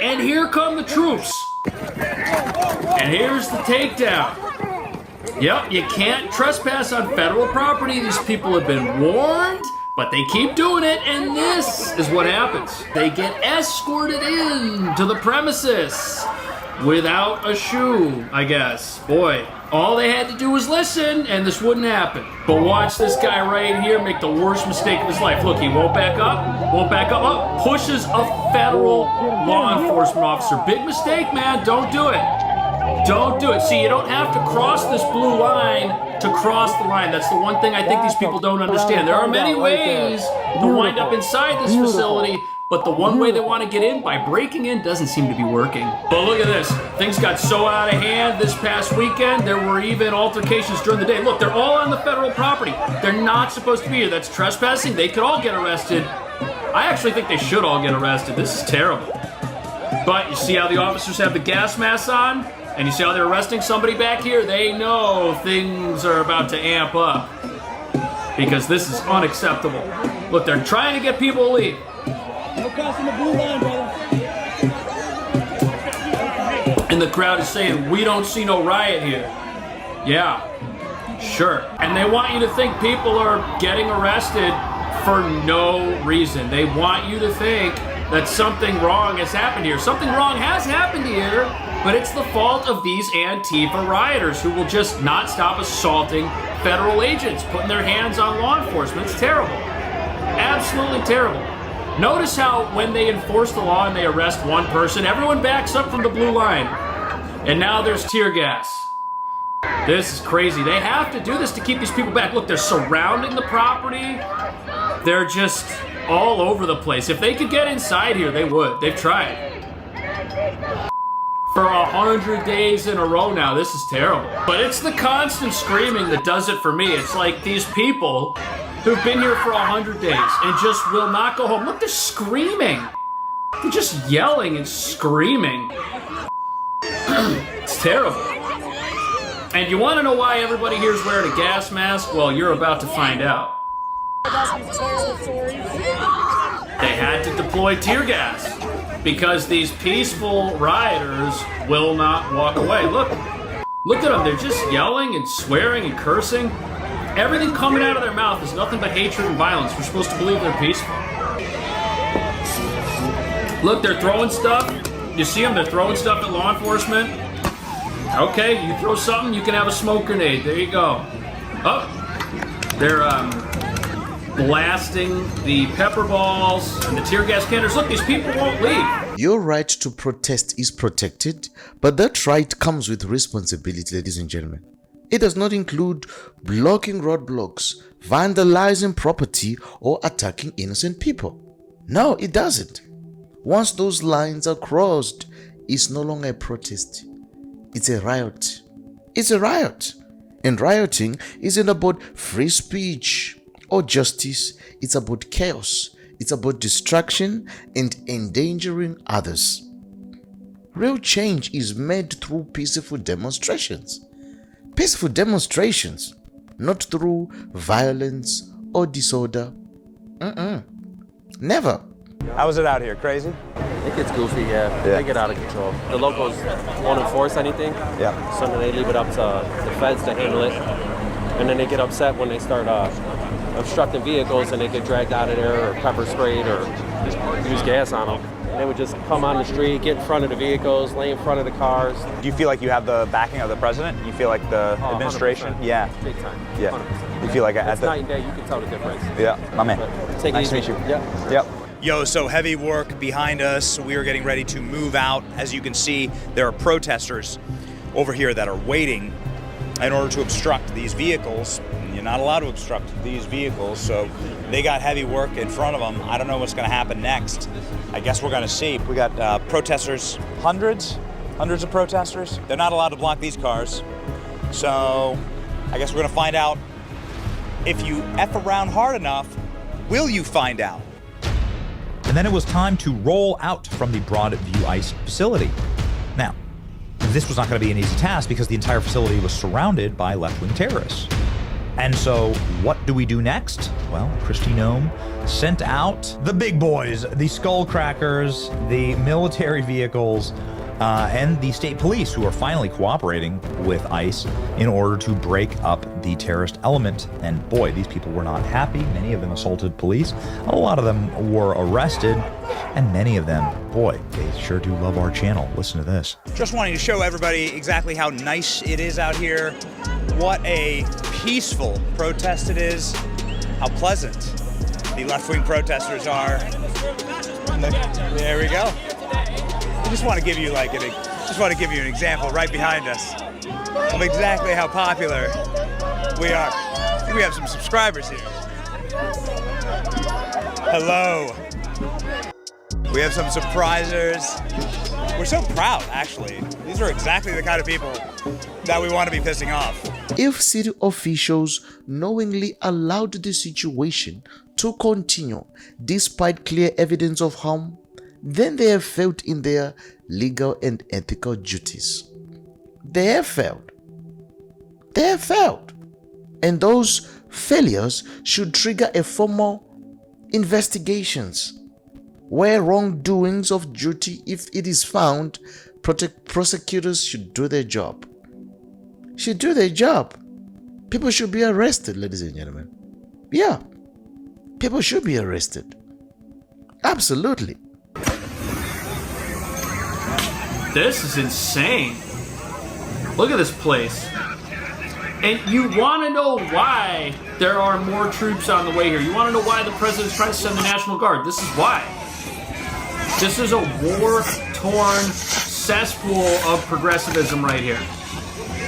And here come the troops. And here's the takedown. Yep, you can't trespass on federal property. These people have been warned, but they keep doing it, and this is what happens. They get escorted in to the premises without a shoe, I guess. Boy, all they had to do was listen, and this wouldn't happen. But watch this guy right here make the worst mistake of his life. Look, he won't back up, pushes a federal law enforcement officer. Big mistake, man, don't do it. Don't do it. See, you don't have to cross this blue line to cross the line. That's the one thing I think these people don't understand. There are many ways to wind up inside this facility, but the one way they want to get in by breaking in doesn't seem to be working. But look at this. Things got so out of hand this past weekend. There were even altercations during the day. Look, they're all on the federal property. They're not supposed to be here. That's trespassing. They could all get arrested. I actually think they should all get arrested. This is terrible. But you see how the officers have the gas masks on? And you see how they're arresting somebody back here? They know things are about to amp up. Because this is unacceptable. Look, they're trying to get people to leave. No crossing the blue line, brother. And the crowd is saying, we don't see no riot here. Yeah, sure. And they want you to think people are getting arrested for no reason. They want you to think that something wrong has happened here. Something wrong has happened here, but it's the fault of these Antifa rioters who will just not stop assaulting federal agents, putting their hands on law enforcement. It's terrible. Absolutely terrible. Notice how when they enforce the law and they arrest one person, everyone backs up from the blue line. And now there's tear gas. This is crazy. They have to do this to keep these people back. Look, they're surrounding the property. They're just all over the place. If they could get inside here, they would. They've tried. For 100 days in a row now, this is terrible. But it's the constant screaming that does it for me. It's like these people who've been here for 100 days and just will not go home. Look, they're screaming. They're just yelling and screaming. It's terrible. And you want to know why everybody here is wearing a gas mask? Well, you're about to find out. They had to deploy tear gas because these peaceful rioters will not walk away. Look at them. They're just yelling and swearing and cursing. Everything coming out of their mouth is nothing but hatred and violence. We're supposed to believe they're peaceful. Look, they're throwing stuff. You see them? They're throwing stuff at law enforcement. Okay, you throw something, you can have a smoke grenade. There you go. Oh, they're blasting the pepper balls and the tear gas cannons. Look, these people won't leave. Your right to protest is protected, but that right comes with responsibility, ladies and gentlemen. It does not include blocking roadblocks, vandalizing property, or attacking innocent people. No, it doesn't. Once those lines are crossed, it's no longer a protest. It's a riot. It's a riot. And rioting isn't about free speech or justice. It's about chaos. It's about distraction and endangering others. Real change is made through peaceful demonstrations. Peaceful demonstrations, not through violence or disorder. Never. How was it out here? Crazy? It gets goofy, yeah. They get out of control. The locals won't enforce anything. Yeah. So then they leave it up to the feds to handle it. And then they get upset when they start obstructing vehicles and they get dragged out of there or pepper sprayed or use gas on them. And they would just come on the street, get in front of the vehicles, lay in front of the cars. Do you feel like you have the backing of the president? You feel like the administration? 100%. Yeah. Big time. Yeah. 100%. You feel like it's night and day, you can tell the difference. Yeah, my man. Take Nice it easy. to meet you. Yeah. Yep. Yo, so heavy work behind us. We are getting ready to move out. As you can see, there are protesters over here that are waiting in order to obstruct these vehicles. You're not allowed to obstruct these vehicles, so they got heavy work in front of them. I don't know what's going to happen next. I guess we're going to see. We got protesters, hundreds of protesters. They're not allowed to block these cars. So I guess we're going to find out if you F around hard enough, will you find out? And then it was time to roll out from the Broadview ICE facility. Now, this was not going to be an easy task because the entire facility was surrounded by left-wing terrorists. And so what do we do next? Well, Kristi Noem sent out the big boys, the skullcrackers, the military vehicles, and the state police, who are finally cooperating with ICE in order to break up the terrorist element. And boy, these people were not happy. Many of them assaulted police. A lot of them were arrested. And many of them, boy, they sure do love our channel. Listen to this. Just wanting to show everybody exactly how nice it is out here. What a peaceful protest it is. How pleasant the left-wing protesters are. There we go. I just want to give you an example right behind us of exactly how popular we are. I think we have some subscribers here. Hello. We have some surprisers. We're so proud, actually. These are exactly the kind of people that we want to be pissing off. If city officials knowingly allowed the situation to continue despite clear evidence of harm, then they have failed in their legal and ethical duties. They have failed. They have failed. And those failures should trigger a formal investigations where wrongdoings of duty, if it is found, prosecutors should do their job. Should do their job. People should be arrested, ladies and gentlemen. Yeah. People should be arrested. Absolutely. This is insane. Look at this place. And you want to know why there are more troops on the way here. You want to know why the president's trying to send the National Guard. This is why. This is a war-torn cesspool of progressivism right here.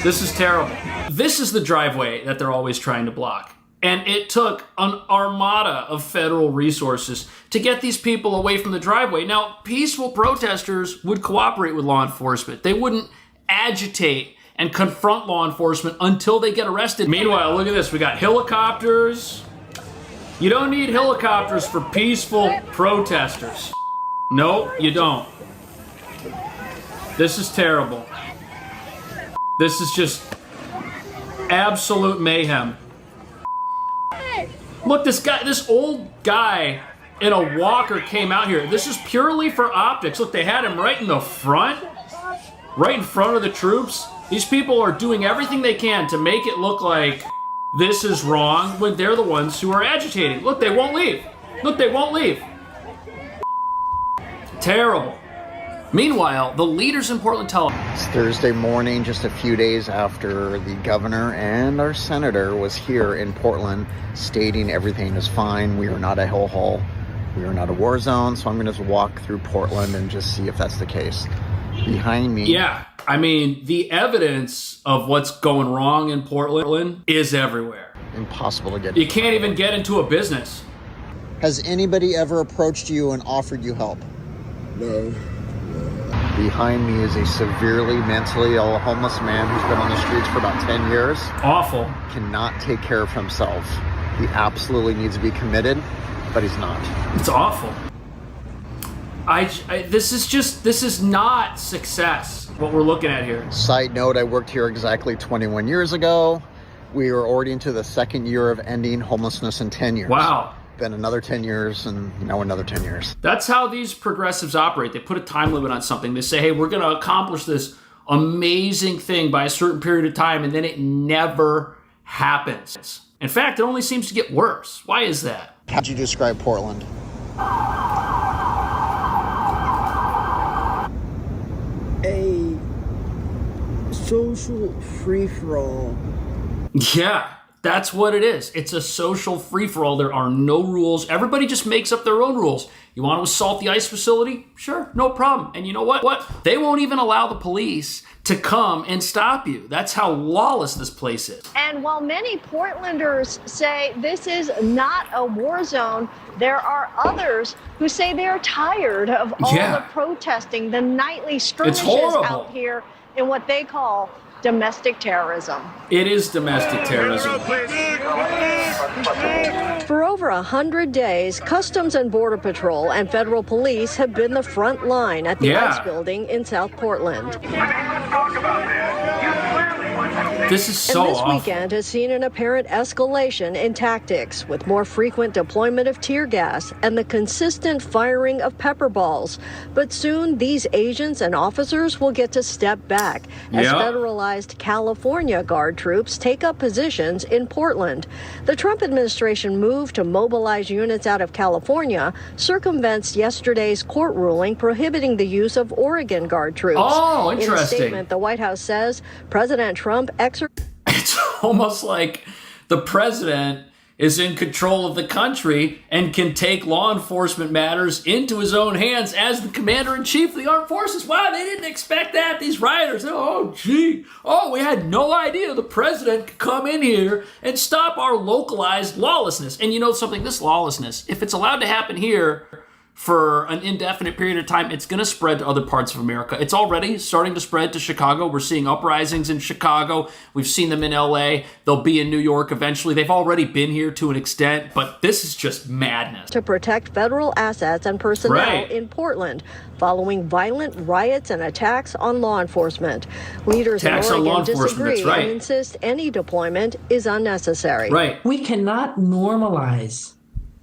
This is terrible. This is the driveway that they're always trying to block. And it took an armada of federal resources to get these people away from the driveway. Now, peaceful protesters would cooperate with law enforcement. They wouldn't agitate and confront law enforcement until they get arrested. Meanwhile, look at this. We got helicopters. You don't need helicopters for peaceful protesters. No, you don't. This is terrible. This is just absolute mayhem. Look, this old guy in a walker came out here. This is purely for optics. Look, they had him right in the front, right in front of the troops. These people are doing everything they can to make it look like this is wrong when they're the ones who are agitating. Look, they won't leave. Look, they won't leave. Terrible. Meanwhile, the leaders in Portland tell us. It's Thursday morning, just a few days after the governor and our senator was here in Portland stating everything is fine. We are not a hellhole. We are not a war zone. So I'm going to walk through Portland and just see if that's the case. Behind me. Yeah, I mean, the evidence of what's going wrong in Portland is everywhere. Impossible to get. You can't even get into a business. Has anybody ever approached you and offered you help? No. Behind me is a severely mentally ill homeless man who's been on the streets for about 10 years. Awful. Cannot take care of himself. He absolutely needs to be committed, but he's not. It's awful. This is not success, what we're looking at here. Side note, I worked here exactly 21 years ago. We are already into the second year of ending homelessness in 10 years. Wow. Been another 10 years and now another 10 years. That's how these progressives operate. They put a time limit on something. They say, hey, we're going to accomplish this amazing thing by a certain period of time, and then it never happens. In fact, it only seems to get worse. Why is that? How'd you describe Portland? A social free-for-all. Yeah. That's what it is. It's a social free-for-all. There are no rules. Everybody just makes up their own rules. You want to assault the ICE facility? Sure, no problem. And you know what? They won't even allow the police to come and stop you. That's how lawless this place is. And while many Portlanders say this is not a war zone, there are others who say they're tired of all the protesting, the nightly skirmishes out here in what they call domestic terrorism. It is domestic terrorism. For over 100 days, Customs and Border Patrol and federal police have been the front line at the ICE building in South Portland. This is so And this awful. weekend has seen an apparent escalation in tactics, with more frequent deployment of tear gas and the consistent firing of pepper balls. But soon, these agents and officers will get to step back as federalized California Guard troops take up positions in Portland. The Trump administration move to mobilize units out of California circumvents yesterday's court ruling prohibiting the use of Oregon Guard troops. Oh, In a interesting. statement, the White House says President Trump It's almost like the president is in control of the country and can take law enforcement matters into his own hands as the commander-in-chief of the armed forces. Wow, they didn't expect that. These rioters, oh, gee. Oh, we had no idea the president could come in here and stop our localized lawlessness. And you know something? This lawlessness, if it's allowed to happen here for an indefinite period of time, it's going to spread to other parts of America. It's already starting to spread to Chicago. We're seeing uprisings in Chicago. We've seen them in LA. They'll be in New York eventually. They've already been here to an extent, but this is just madness. to protect federal assets and personnel in Portland following violent riots and attacks on law enforcement. Leaders Attacks in on law Oregon enforcement, disagree that's right. and insist any deployment is unnecessary. Right. We cannot normalize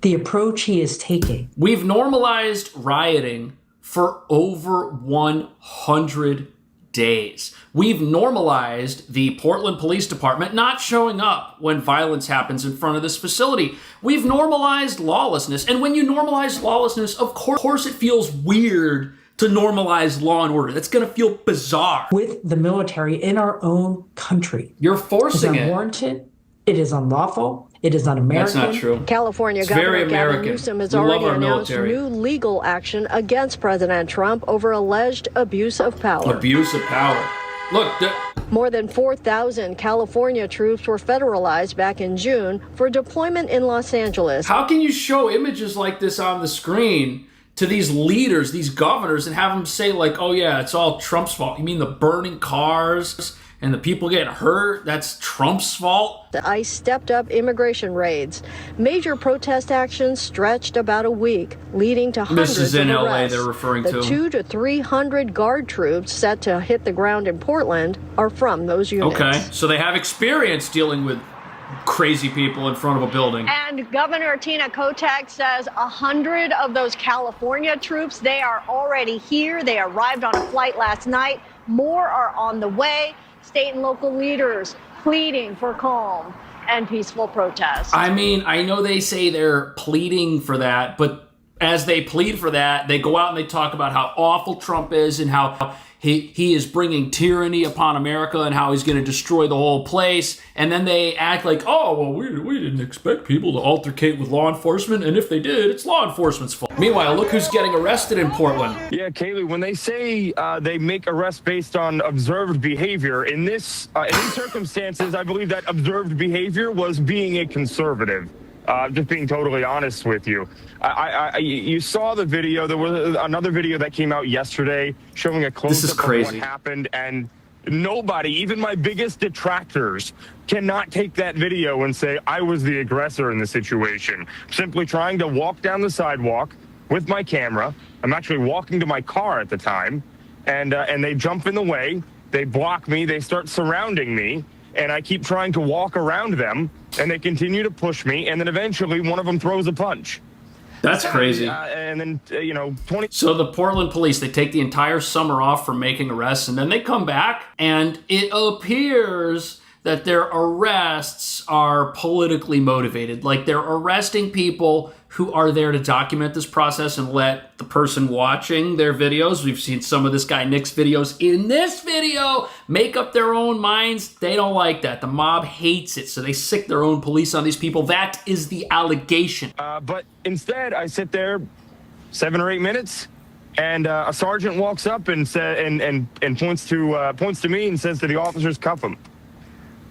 the approach he is taking. We've normalized rioting for over 100 days. We've normalized the Portland Police Department not showing up when violence happens in front of this facility. We've normalized lawlessness. And when you normalize lawlessness, of course it feels weird to normalize law and order. That's going to feel bizarre. With the military in our own country. You're forcing It's it. unwarranted. It is unlawful. It is un-American. That's not true. California It's Governor very Gavin American. Newsom has We love already our announced military. new legal action against President Trump over alleged abuse of power. Abuse of power. Look, More than 4,000 California troops were federalized back in June for deployment in Los Angeles. how can you show images like this on the screen to these leaders, these governors, and have them say like, oh yeah, it's all Trump's fault? You mean the burning cars and the people getting hurt? That's Trump's fault? The ICE stepped up immigration raids. Major protest actions stretched about a week, leading to hundreds This is in of LA arrests. they're referring the to. 200 to 300 Guard troops set to hit the ground in Portland are from those units. Okay, so they have experience dealing with crazy people in front of a building. And Governor Tina Kotek says 100 of those California troops, they are already here. They arrived on a flight last night. More are on the way. State and local leaders pleading for calm and peaceful protest. I mean, I know they say they're pleading for that, but as they plead for that, they go out and they talk about how awful Trump is and how he is bringing tyranny upon America and how he's going to destroy the whole place. And then they act like, oh, well, we didn't expect people to altercate with law enforcement. And if they did, it's law enforcement's fault. Meanwhile, look who's getting arrested in Portland. Yeah, Kaylee, when they say they make arrests based on observed behavior, in these circumstances, I believe that observed behavior was being a conservative. Just being totally honest with you. You saw the video. There was another video that came out yesterday showing a close-up of what happened, and nobody, even my biggest detractors, cannot take that video and say I was the aggressor in the situation. Simply trying to walk down the sidewalk with my camera. I'm actually walking to my car at the time, and they jump in the way. They block me. They start surrounding me. And I keep trying to walk around them, and they continue to push me, and then eventually one of them throws a punch. That's crazy. And then, So the Portland police, they take the entire summer off from making arrests, and then they come back, and it appears that their arrests are politically motivated. Like, they're arresting people who are there to document this process and let the person watching their videos, we've seen some of this guy Nick's videos in this video, make up their own minds. They don't like that. The mob hates it, so they sick their own police on these people. That is the allegation. But instead, I sit there 7 or 8 minutes, and a sergeant walks up and points to me and says to the officers, cuff him.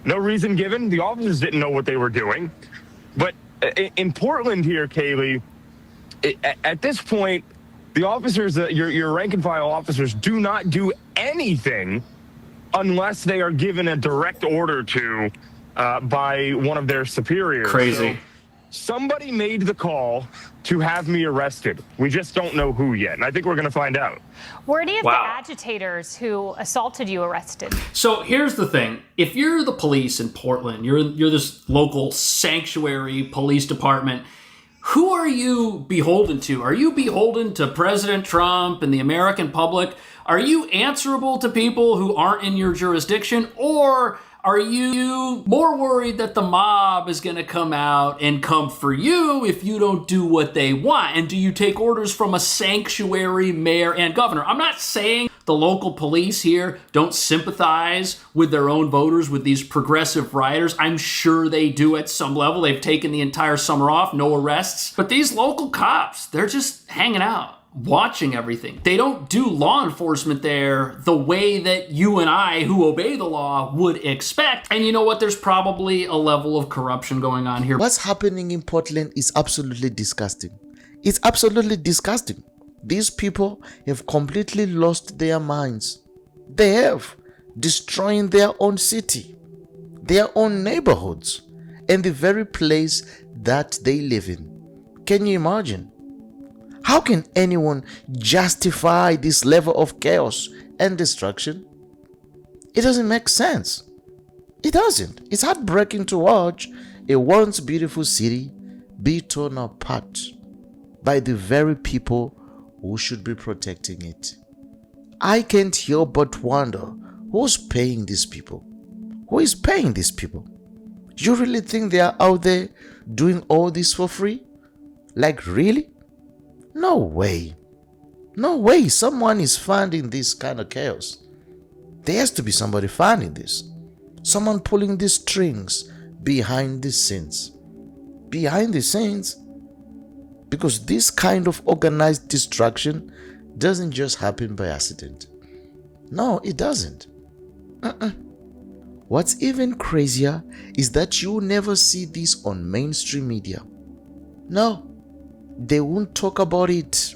No reason given. The officers didn't know what they were doing. But in Portland here, Kaylee, at this point, the officers, your rank and file officers, do not do anything unless they are given a direct order to by one of their superiors. Crazy. somebody made the call to have me arrested. We just don't know who yet, and I think we're going to find out. Were any of the agitators who assaulted you arrested? So here's the thing. If you're the police in Portland, you're this local sanctuary police department, who are you beholden to? Are you beholden to President Trump and the American public? Are you answerable to people who aren't in your jurisdiction? Or are you more worried that the mob is going to come out and come for you if you don't do what they want? And do you take orders from a sanctuary mayor and governor? I'm not saying the local police here don't sympathize with their own voters, with these progressive rioters. I'm sure they do at some level. They've taken the entire summer off, no arrests. But these local cops, they're just hanging out, watching everything. They don't do law enforcement there the way that you and I, who obey the law, would expect. And you know what? There's probably a level of corruption going on here. What's happening in Portland is absolutely disgusting. It's absolutely disgusting. These people have completely lost their minds. They have, destroying their own city, their own neighborhoods, and the very place that they live in. Can you imagine? How can anyone justify this level of chaos and destruction? It doesn't make sense. It doesn't. It's heartbreaking to watch a once beautiful city be torn apart by the very people who should be protecting it. I can't help but wonder who's paying these people. Who is paying these people? You really think they are out there doing all this for free? Like, really? No way. No way. Someone is funding this kind of chaos. There has to be somebody funding this. Someone pulling the strings behind the scenes. Behind the scenes. Because this kind of organized destruction doesn't just happen by accident. No, it doesn't. What's even crazier is that you never see this on mainstream media. No. They won't talk about it.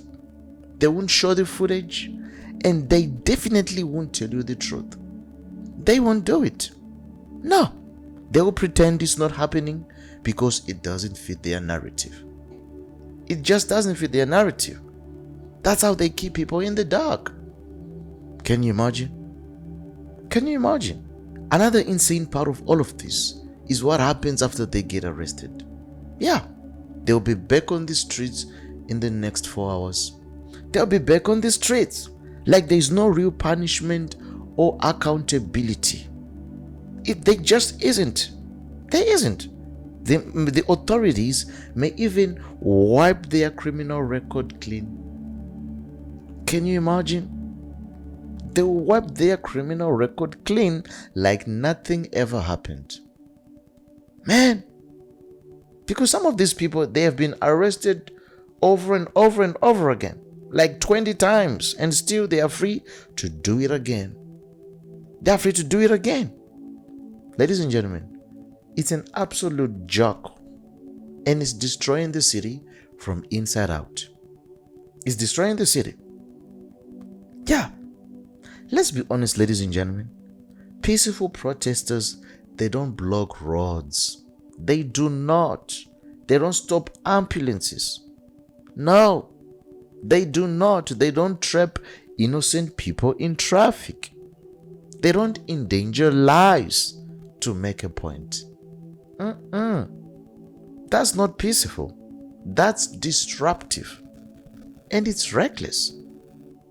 They won't show the footage. And they definitely won't tell you the truth. They won't do it. No. They will pretend it's not happening because it doesn't fit their narrative. It just doesn't fit their narrative. That's how they keep people in the dark. Can you imagine? Can you imagine? Another insane part of all of this is what happens after they get arrested. Yeah. They'll be back on the streets in the next 4 hours. They'll be back on the streets like there's no real punishment or accountability. There just isn't. There isn't. The authorities may even wipe their criminal record clean. Can you imagine? They'll wipe their criminal record clean like nothing ever happened. Man. Because some of these people, they have been arrested over and over and over again, like 20 times, and still they are free to do it again. They are free to do it again. Ladies and gentlemen, it's an absolute joke, and it's destroying the city from inside out. It's destroying the city. Yeah. Let's be honest, ladies and gentlemen. Peaceful protesters, they don't block roads. They do not. They don't stop ambulances. No, they do not. They don't trap innocent people in traffic. They don't endanger lives to make a point. That's not peaceful. That's disruptive. And it's reckless.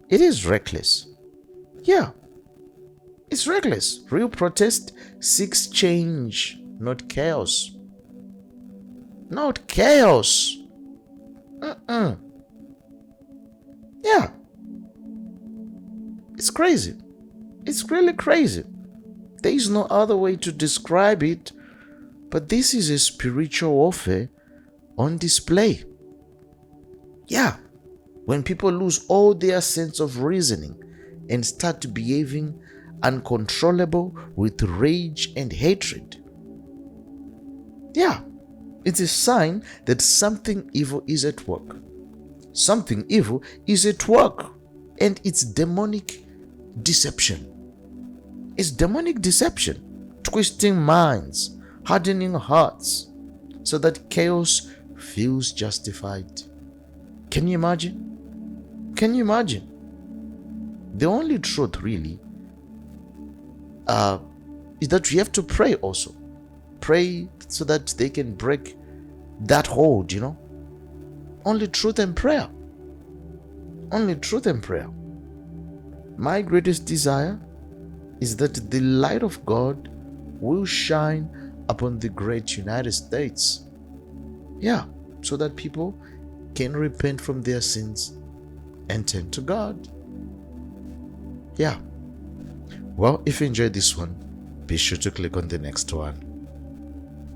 It is reckless. Yeah. It's reckless. Real protest seeks change, not chaos. Not chaos. Yeah. It's crazy. It's really crazy. There is no other way to describe it, but this is a spiritual warfare on display. Yeah. When people lose all their sense of reasoning and start behaving uncontrollable with rage and hatred. Yeah, it's a sign that something evil is at work. Something evil is at work, and it's demonic deception. It's demonic deception, twisting minds, hardening hearts, so that chaos feels justified. Can you imagine? Can you imagine? The only truth really is that we have to pray also. Pray so that they can break that hold, you know. Only truth and prayer. Only truth and prayer. My greatest desire is that the light of God will shine upon the great United States. Yeah, so that people can repent from their sins and turn to God. Yeah. Well, if you enjoyed this one, be sure to click on the next one.